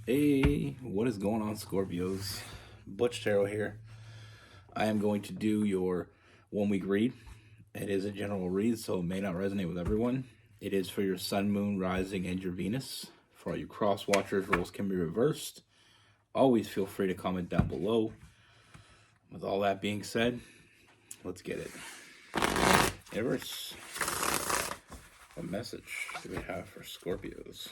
Hey, what is going on, Scorpios? Butch Tarot here. I am going to do your 1 week read. It is a general read, so it may not resonate with everyone. It is for your Sun, Moon, Rising, and your Venus. For all you cross watchers, roles can be reversed. Always feel free to comment down below. With all that being said, let's get it. Universe, what message do we have for Scorpios?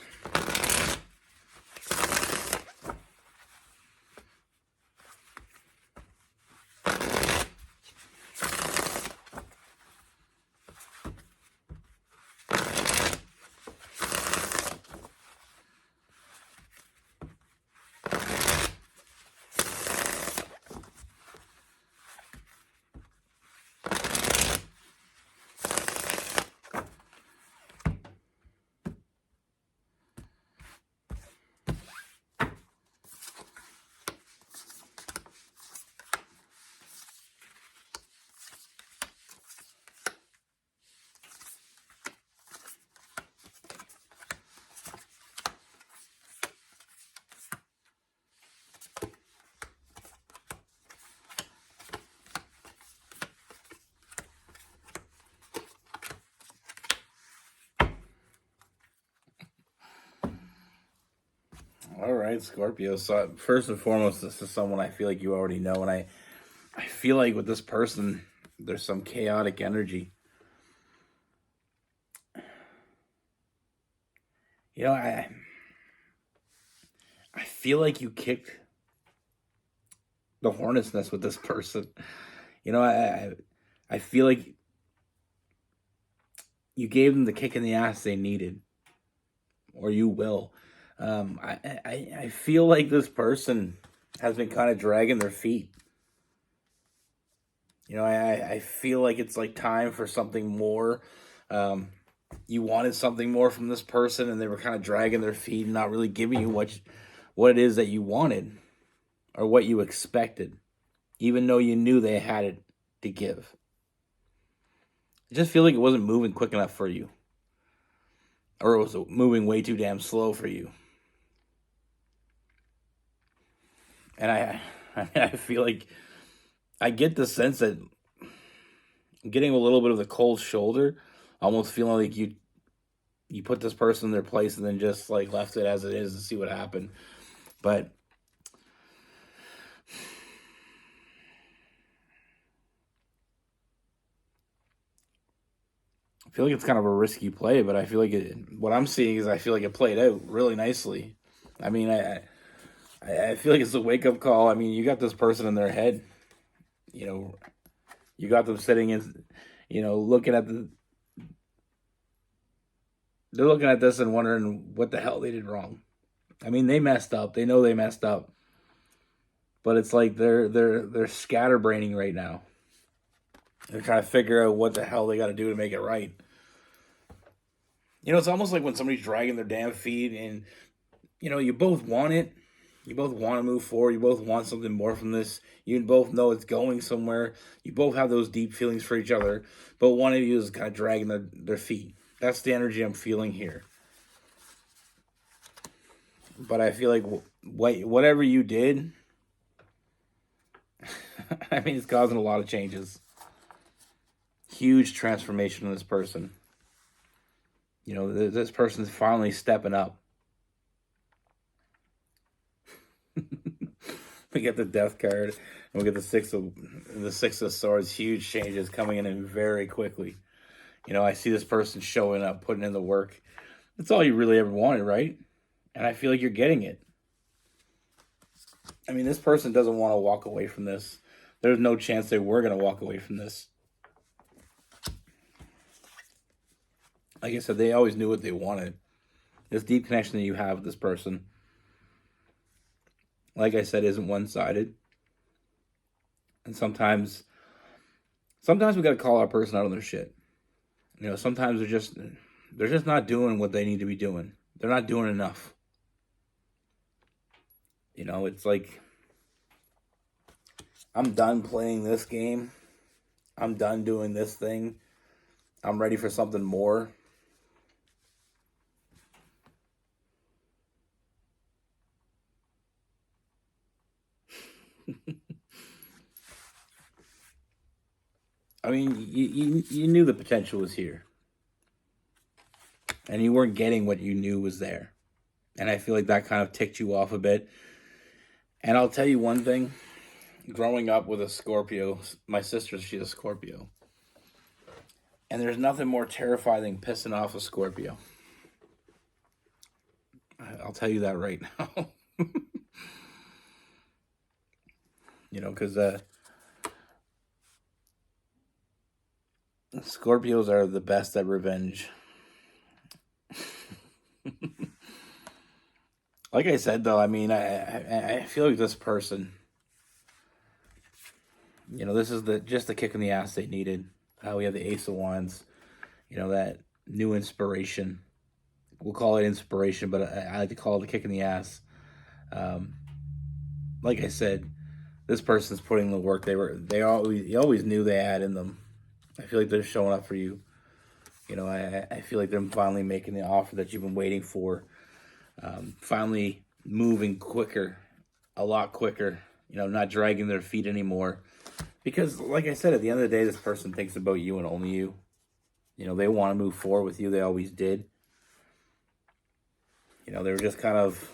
All right, Scorpio. So first and foremost, this is someone I feel like you already know, and I feel like with this person, there's some chaotic energy. You know, I feel like you kicked the hornet's nest with this person. You know, I feel like you gave them the kick in the ass they needed, or you will. I feel like this person has been kind of dragging their feet. You know, I feel like it's like time for something more. You wanted something more from this person, and they were kind of dragging their feet and not really giving you what it is that you wanted or what you expected, even though you knew they had it to give. I just feel like it wasn't moving quick enough for you, or it was moving way too damn slow for you. And I feel like I get the sense that I'm getting a little bit of the cold shoulder, almost feeling like you put this person in their place and then just like left it as it is to see what happened. But I feel like it's kind of a risky play, but I feel like what I'm seeing is I feel like it played out really nicely. I mean, I feel like it's a wake up call. I mean, you got this person in their head, you know, you got them sitting in, looking at they're looking at this and wondering what the hell they did wrong. I mean, they messed up. They know they messed up, but it's like they're scatterbraining right now. They're trying to figure out what the hell they got to do to make it right. You know, it's almost like when somebody's dragging their damn feet, and you both want it. You both want to move forward. You both want something more from this. You both know it's going somewhere. You both have those deep feelings for each other, but one of you is kind of dragging their feet. That's the energy I'm feeling here. But I feel like whatever you did, I mean, it's causing a lot of changes. Huge transformation in this person. You know, this person's finally stepping up. We get the Death card, and we get the Six of Swords. Huge changes coming in very quickly. You know, I see this person showing up, putting in the work. That's all you really ever wanted, right? And I feel like you're getting it. I mean, this person doesn't want to walk away from this. There's no chance they were going to walk away from this. Like I said, they always knew what they wanted. This deep connection that you have with this person, like I said, isn't one-sided. And sometimes we got to call our person out on their shit. You know, sometimes they're just not doing what they need to be doing. They're not doing enough. You know, it's like, I'm done playing this game. I'm done doing this thing. I'm ready for something more. I mean, you knew the potential was here, and you weren't getting what you knew was there. And I feel like that kind of ticked you off a bit. And I'll tell you one thing. Growing up with a Scorpio, my sister, she's a Scorpio. And there's nothing more terrifying than pissing off a Scorpio. I'll tell you that right now. Because Scorpios are the best at revenge. Like I said, though, I mean, I feel like this person, this is just the kick in the ass they needed. We have the Ace of Wands, that new inspiration. We'll call it inspiration, but I like to call it the kick in the ass. Like I said, this person's putting the work you always knew they had in them. I feel like they're showing up for you. I feel like they're finally making the offer that you've been waiting for. Finally moving quicker, a lot quicker, not dragging their feet anymore. Because, like I said, at the end of the day, this person thinks about you and only you. They want to move forward with you. They always did. They were just kind of...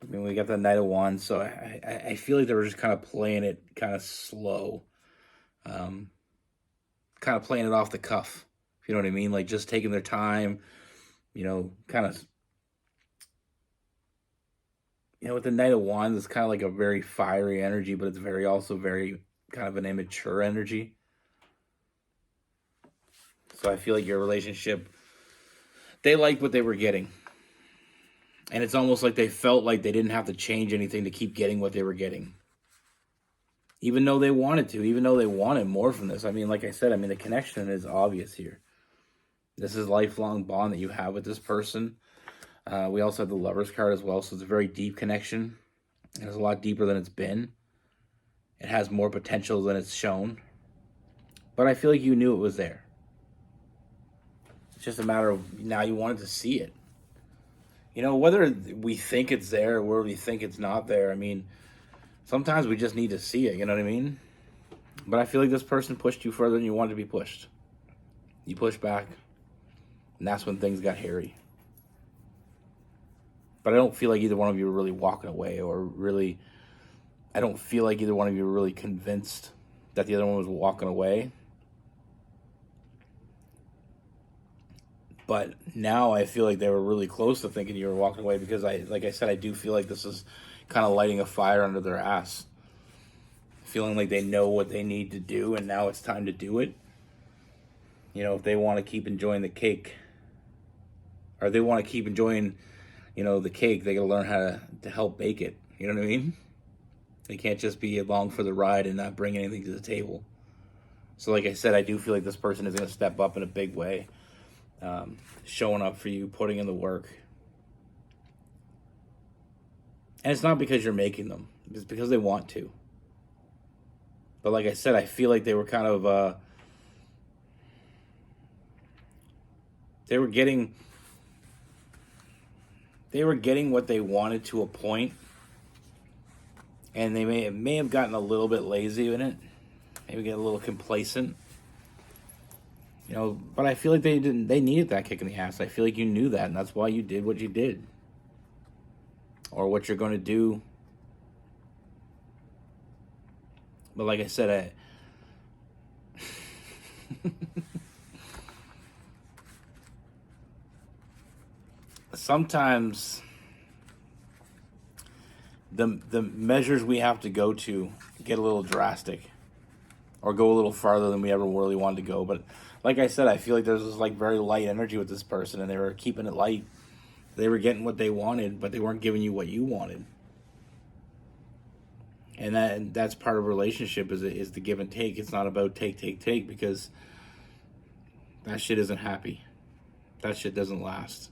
I mean, we got the Knight of Wands, so I feel like they were just kind of playing it kind of slow. Kind of playing it off the cuff, if you know what I mean? Like, just taking their time, kind of... with the Knight of Wands, it's kind of like a very fiery energy, but it's also very kind of an immature energy. So I feel like your relationship, they liked what they were getting. And it's almost like they felt like they didn't have to change anything to keep getting what they were getting. Even though they wanted to, even though they wanted more from this. I mean, like I said, the connection is obvious here. This is a lifelong bond that you have with this person. We also have the Lover's card as well, so it's a very deep connection. It's a lot deeper than it's been. It has more potential than it's shown. But I feel like you knew it was there. It's just a matter of now you wanted to see it. Whether we think it's there or whether we think it's not there, sometimes we just need to see it, you know what I mean? But I feel like this person pushed you further than you wanted to be pushed. You pushed back, and that's when things got hairy. But I don't feel like either one of you were really walking away I don't feel like either one of you were really convinced that the other one was walking away. But now I feel like they were really close to thinking you were walking away because like I said, I do feel like this is kind of lighting a fire under their ass. Feeling like they know what they need to do and now it's time to do it. If they want to keep enjoying the cake or they want to keep enjoying, the cake, they got to learn how to help bake it. You know what I mean? They can't just be along for the ride and not bring anything to the table. So like I said, I do feel like this person is going to step up in a big way. Showing up for you, putting in the work. And it's not because you're making them. It's because they want to. But like I said, I feel like they were kind of... They were getting what they wanted to a point. And they may have gotten a little bit lazy in it. Maybe get a little complacent. But I feel like they needed that kick in the ass. I feel like you knew that, and that's why you did what you did. Or what you're going to do. But like I said, sometimes the measures we have to go to get a little drastic. Or go a little farther than we ever really wanted to go. But like I said, I feel like there's this very light energy with this person, and they were keeping it light. They were getting what they wanted, but they weren't giving you what you wanted. And that's part of a relationship is the give and take. It's not about take, because that shit isn't happy. That shit doesn't last.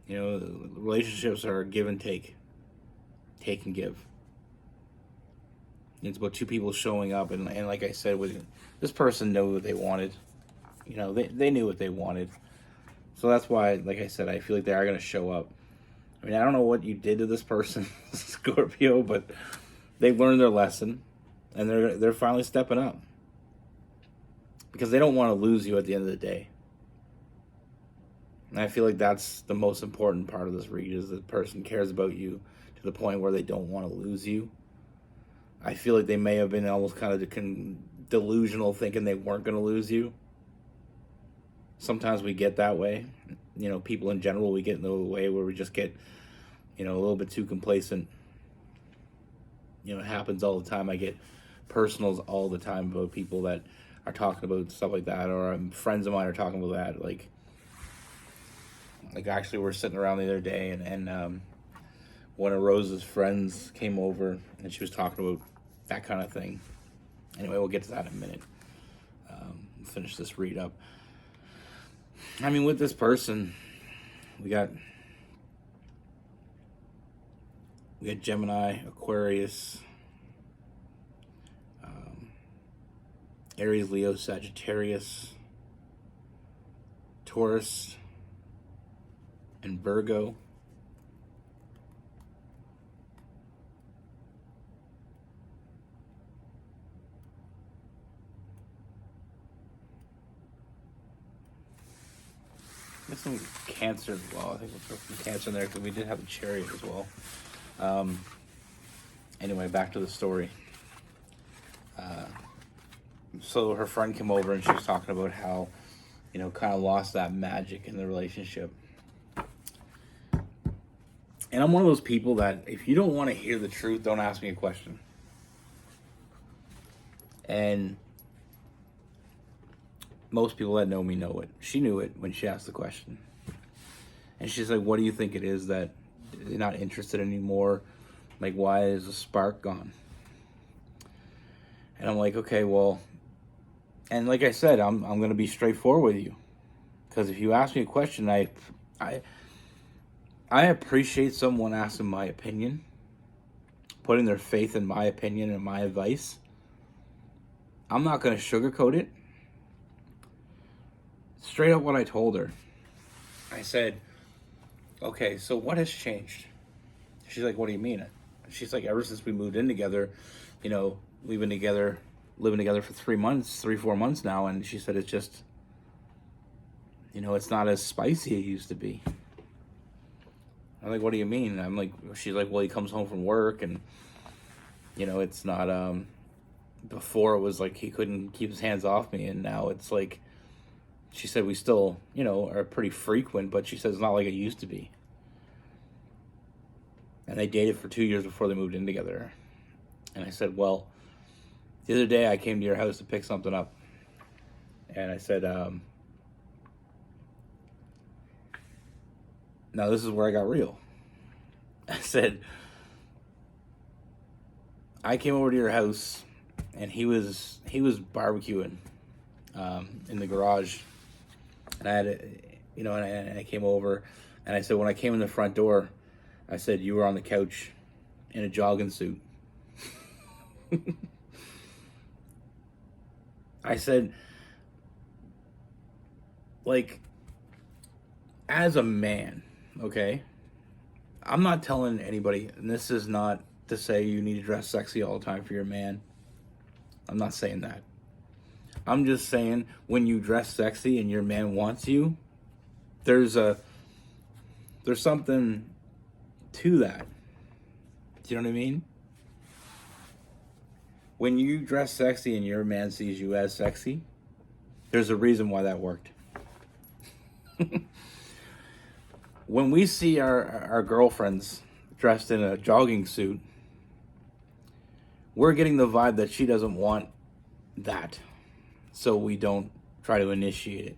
Relationships are give and take and give. It's about two people showing up, and like I said, with this person knew what they wanted. They knew what they wanted. So that's why, like I said, I feel like they are going to show up. I mean, I don't know what you did to this person, Scorpio, but they've learned their lesson, and they're finally stepping up because they don't want to lose you at the end of the day. And I feel like that's the most important part of this read, is the person cares about you to the point where they don't want to lose you. I feel like they may have been almost kind of delusional, thinking they weren't going to lose you. Sometimes we get that way. You know, people in general, we get in the way where we just get, you know, a little bit too complacent. You know, it happens all the time. I get personals all the time about people that are talking about stuff like that, or friends of mine are talking about that. Like actually, we're sitting around the other day, and one of Rose's friends came over, and she was talking about that kind of thing. Anyway, we'll get to that in a minute. Finish this read up. I mean, with this person, we got Gemini, Aquarius, Aries, Leo, Sagittarius, Taurus, and Virgo. There's some Cancer as well. I think we'll throw some Cancer in there because we did have a Chariot as well. Anyway, back to the story. So her friend came over and she was talking about how, you know, kind of lost that magic in the relationship. And I'm one of those people that if you don't want to hear the truth, don't ask me a question. And most people that know me know it. She knew it when she asked the question. And she's like, what do you think it is that you're not interested anymore? Like, why is the spark gone? And I'm like, okay, well, and like I said, I'm going to be straightforward with you. Because if you ask me a question, I appreciate someone asking my opinion, putting their faith in my opinion and my advice. I'm not going to sugarcoat it. Straight up what I told her. I said, okay, so what has changed? She's like, what do you mean? She's like, ever since we moved in together, you know, we've been together, living together for 3 months, 4 months now. And she said, it's just, you know, it's not as spicy as it used to be. I'm like, what do you mean? I'm like, she's like, well, he comes home from work and, you know, it's not, before it was like he couldn't keep his hands off me. And now it's like, she said, we still, you know, are pretty frequent, but she says it's not like it used to be. And they dated for 2 years before they moved in together. And I said, well, the other day I came to your house to pick something up. And I said, now this is where I got real. I said, I came over to your house and he was barbecuing in the garage. And I had, you know, and I came over and I said, when I came in the front door, I said, you were on the couch in a jogging suit. I said, like, as a man, okay, I'm not telling anybody, and this is not to say you need to dress sexy all the time for your man. I'm not saying that. I'm just saying when you dress sexy and your man wants you, there's something to that. Do you know what I mean? When you dress sexy and your man sees you as sexy, there's a reason why that worked. When we see our girlfriends dressed in a jogging suit, we're getting the vibe that she doesn't want that. So we don't try to initiate it.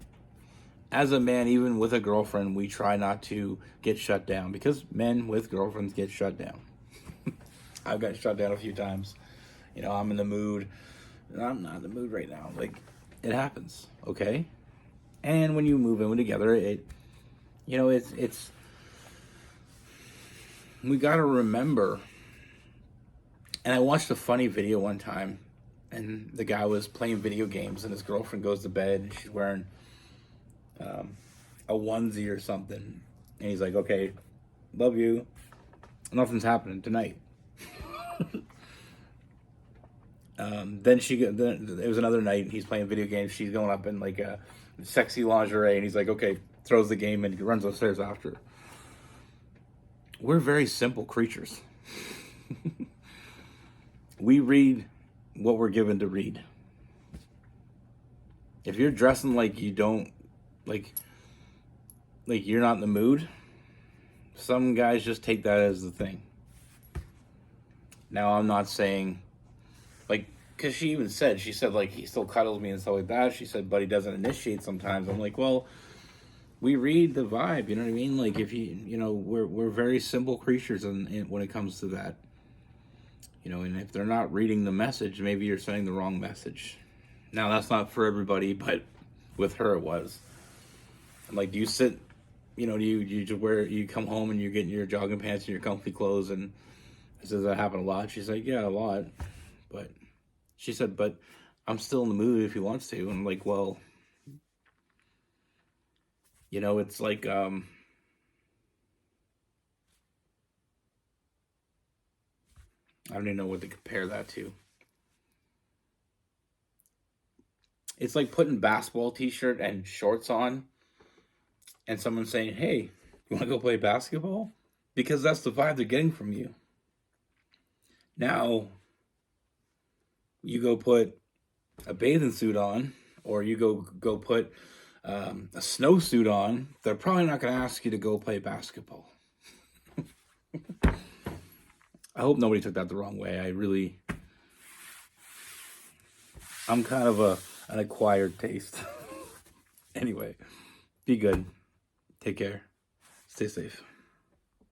As a man, even with a girlfriend, we try not to get shut down because men with girlfriends get shut down. I've got shut down a few times. You know, I'm in the mood. I'm not in the mood right now. Like, it happens, okay? And when you move in together, it's we got to remember. And I watched a funny video one time, and the guy was playing video games, and his girlfriend goes to bed, and she's wearing a onesie or something. And he's like, okay, Love you. Nothing's happening tonight. Then it was another night. He's playing video games. She's going up in like a sexy lingerie, and he's like, okay, throws the game and he runs upstairs after her. We're very simple creatures. We read what we're given to read. If you're dressing like you don't, like you're not in the mood, some guys just take that as the thing. Now, I'm not saying, like, because she said, like, he still cuddles me and stuff like that. She said, but he doesn't initiate sometimes. I'm like, well, we read the vibe, you know what I mean? Like, if we're very simple creatures when it comes to that. You know, and if they're not reading the message, maybe you're sending the wrong message. Now, that's not for everybody, but with her it was. Like, do you sit, do you come home and you're getting your jogging pants and your comfy clothes, and does that happen a lot? She's like, yeah, a lot. But she said, but I'm still in the mood if he wants to. And I'm like, well, it's like, I don't even know what to compare that to. It's like putting basketball t-shirt and shorts on and someone saying, hey, you want to go play basketball? Because that's the vibe they're getting from you. Now, you go put a bathing suit on, or you go put a snowsuit on, they're probably not going to ask you to go play basketball. I hope nobody took that the wrong way. I'm kind of an acquired taste. Anyway, be good. Take care. Stay safe.